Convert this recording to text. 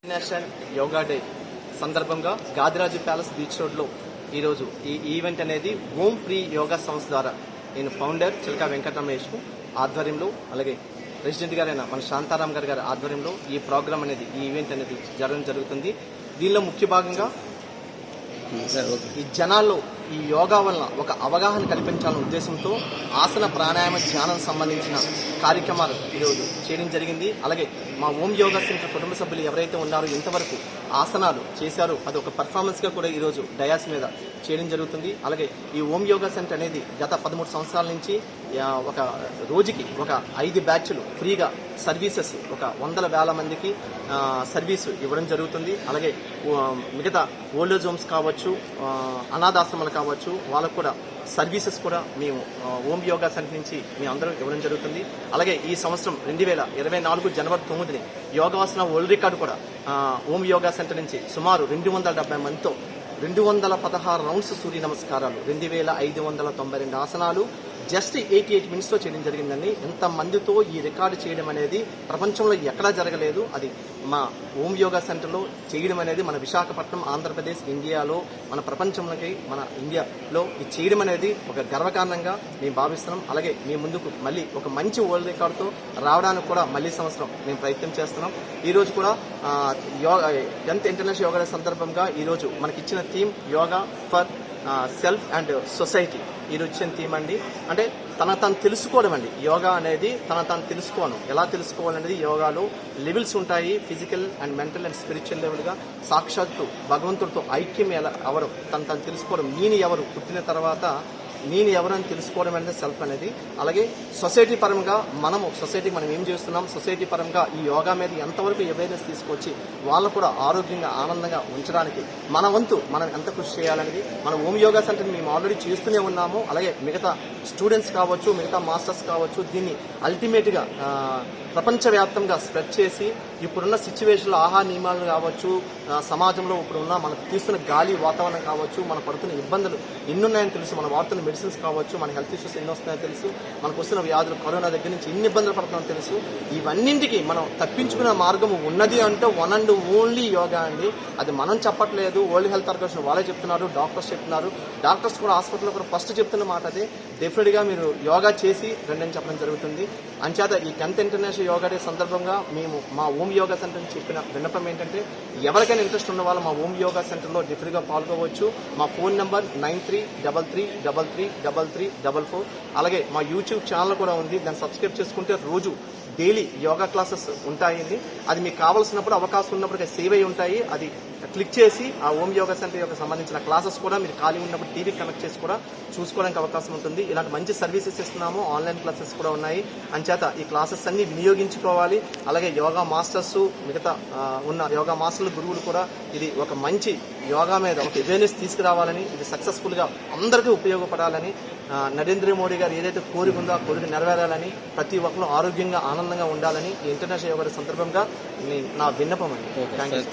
International yoga day సందర్భంగా Gadiraju palace beach రోడ్లో ఈరోజు ఈ ఈవెంట్ అనేది ఓం ఫ్రీ యోగా సంస్థ ద్వారా నేను ఫౌండర్ చిలకా వెంకట రమేష్ ఆధ్వర్యంలో, అలాగే ప్రెసిడెంట్ గారైన మన శాంతారాం గారి ఆధ్వర్యంలో ఈ ప్రోగ్రామ్ అనేది, ఈ ఈవెంట్ అనేది జరగడం జరుగుతుంది. దీనిలో ముఖ్య భాగంగా ఈ జనాల్లో ఈ యోగా వలన ఒక అవగాహన కల్పించాలనే ఉద్దేశంతో ఆసన ప్రాణాయామ ధ్యానం సంబంధించిన కార్యక్రమాలు ఈరోజు చేయడం జరిగింది. అలాగే మా ఓం యోగా సెంటర్ కుటుంబ సభ్యులు ఎవరైతే ఉన్నారో ఇంతవరకు ఆసనాలు చేశారో అది ఒక పర్ఫార్మెన్స్ గా కూడా ఈరోజు డయాస్ మీద చేయడం జరుగుతుంది. అలాగే ఈ ఓం యోగా సెంటర్ అనేది గత 13 సంవత్సరాల నుంచి ఒక రోజుకి ఒక 5 బ్యాచ్లు ఫ్రీగా సర్వీసెస్ ఒక 100,000 మందికి సర్వీసు ఇవ్వడం జరుగుతుంది. అలాగే మిగతా ఓల్డేజ్ హోమ్స్ కావచ్చు, అనాథాశ్రమాలు కావచ్చు, వాళ్ళకు కూడా సర్వీసెస్ కూడా మేము ఓం యోగా సెంటర్ నుంచి మేము అందరం ఇవ్వడం జరుగుతుంది. అలాగే ఈ సంవత్సరం 2024 జనవరి 9ని యోగాసన వరల్డ్ రికార్డు కూడా ఓం యోగా సెంటర్ నుంచి సుమారు 270 మందితో 216 రౌండ్స్ సూర్య నమస్కారాలు, 2,592 ఆసనాలు జస్ట్ 88 మినిట్స్లో చేయడం జరిగిందండి. ఎంత మందితో ఈ రికార్డు చేయడం అనేది ప్రపంచంలో ఎక్కడా జరగలేదు. అది మా ఓం యోగా సెంటర్లో చేయడం అనేది మన విశాఖపట్నం, ఆంధ్రప్రదేశ్, ఇండియాలో, మన ప్రపంచంలోకి, మన ఇండియాలో ఇది చేయడం అనేది ఒక గర్వకారణంగా మేము భావిస్తున్నాం. అలాగే మీ ముందుకు మళ్ళీ ఒక మంచి వరల్డ్ రికార్డుతో రావడానికి కూడా మళ్ళీ సంవత్సరం మేము ప్రయత్నం చేస్తున్నాం. ఈరోజు కూడా 10th ఇంటర్నేషనల్ యోగా డే సందర్భంగా ఈరోజు మనకిచ్చిన theme yoga for self and society. ఈరోజు ఇచ్చిన థీమ్ అండి. అంటే తను తెలుసుకోవడం అండి. యోగా అనేది తను తెలుసుకోవడం. ఎలా తెలుసుకోవాలనేది యోగాలో లెవెల్స్ ఉంటాయి. Physical and mental and spiritual లెవెల్గా సాక్షాత్తు భగవంతుడితో ఐక్యం ఎలా అవడం, తను తెలుసుకోవడం. నేను ఎవరు, పుట్టిన తర్వాత నేను ఎవరని తెలుసుకోవడం అనేది సెల్ఫ్ అనేది. అలాగే సొసైటీ పరంగా సొసైటీకి మనం ఏం చేస్తున్నాం, సొసైటీ పరంగా ఈ యోగా మీద ఎంతవరకు అవేర్నెస్ తీసుకొచ్చి వాళ్ళు కూడా ఆరోగ్యంగా ఆనందంగా ఉంచడానికి మన వంతు మనం ఎంత కృషి చేయాలనేది మన ఓం యోగా సెంటర్ మేము ఆల్రెడీ చేస్తూనే ఉన్నాము. అలాగే మిగతా స్టూడెంట్స్ కావచ్చు, మిగతా మాస్టర్స్ కావచ్చు, దీన్ని అల్టిమేట్గా ప్రపంచవ్యాప్తంగా స్ప్రెడ్ చేసి ఇప్పుడున్న సిచ్యువేషన్లో ఆహార నియమాలు కావచ్చు, సమాజంలో ఇప్పుడున్న మనకు తీస్తున్న గాలి వాతావరణం కావచ్చు, మన పడుతున్న ఇబ్బందులు ఎన్నున్నాయని తెలుసు, మన వాడుతున్న మెడిసిన్స్ కావచ్చు, మన హెల్త్ ఇష్యూస్ ఎన్ని వస్తున్నాయో తెలుసు, మనకు వస్తున్న వ్యాధులు కరోనా దగ్గర నుంచి ఎన్ని ఇబ్బందులు పడుతున్నాయో తెలుసు. ఇవన్నింటికి మనం తప్పించుకునే మార్గం ఉన్నది అంటే వన్ అండ్ ఓన్లీ యోగా అండి. అది మనం చెప్పట్లేదు, వరల్డ్ హెల్త్ ఆర్గనైజేషన్ వాళ్ళే చెప్తున్నారు, డాక్టర్స్ చెప్తున్నారు. డాక్టర్స్ కూడా హాస్పిటల్లో కూడా ఫస్ట్ చెప్తున్న మాట అదే, డెఫినెట్గా మీరు యోగా చేసి రండి చెప్పడం జరుగుతుంది. అంచేత ఈ 10th ఇంటర్నేషనల్ యోగా డే సందర్భంగా మేము మా ఓం యోగా సెంటర్ నుంచి చెప్పిన విన్నపం ఏంటంటే ఎవరికైనా ఇంట్రెస్ట్ ఉన్న వాళ్ళు మా ఓం యోగా సెంటర్లో డెఫినెట్గా పాల్గొవచ్చు. మా ఫోన్ నంబర్ 9333333344. అలాగే మా యూట్యూబ్ ఛానల్ కూడా ఉంది, దాన్ని సబ్స్క్రైబ్ చేసుకుంటే రోజు డైలీ యోగా క్లాసెస్ ఉంటాయండి. అది మీకు కావాల్సినప్పుడు అవకాశం ఉన్నప్పుడు సేవ్ అయి ఉంటాయి. అది క్లిక్ చేసి ఆ ఓం యోగా సెంటర్ యొక్క సంబంధించిన క్లాసెస్ కూడా మీరు ఖాళీ ఉన్నప్పుడు టీవీ కనెక్ట్ చేసి కూడా చూసుకోవడానికి అవకాశం ఉంటుంది. ఇలాంటి మంచి సర్వీసెస్ ఇస్తున్నాము, ఆన్లైన్ క్లాసెస్ కూడా ఉన్నాయి. అంచేత ఈ క్లాసెస్ అన్ని వినియోగించుకోవాలి. అలాగే యోగా మాస్టర్స్, మిగతా ఉన్న యోగా మాస్టర్లు, గురువులు కూడా ఇది ఒక మంచి యోగా మీద ఒక అవేర్నెస్ తీసుకురావాలని, ఇది సక్సెస్ఫుల్గా అందరికీ ఉపయోగపడాలని, నరేంద్ర మోడీ గారు ఏదైతే కోరిక ఉందో ఆ కోరిక నెరవేరాలని, ప్రతి ఒక్కరు ఆరోగ్యంగా ఆనందంగా ఉండాలని ఈ ఇంటర్నేషనల్ యోగా డే సందర్భంగా నా విన్నపం అండి. Thank you.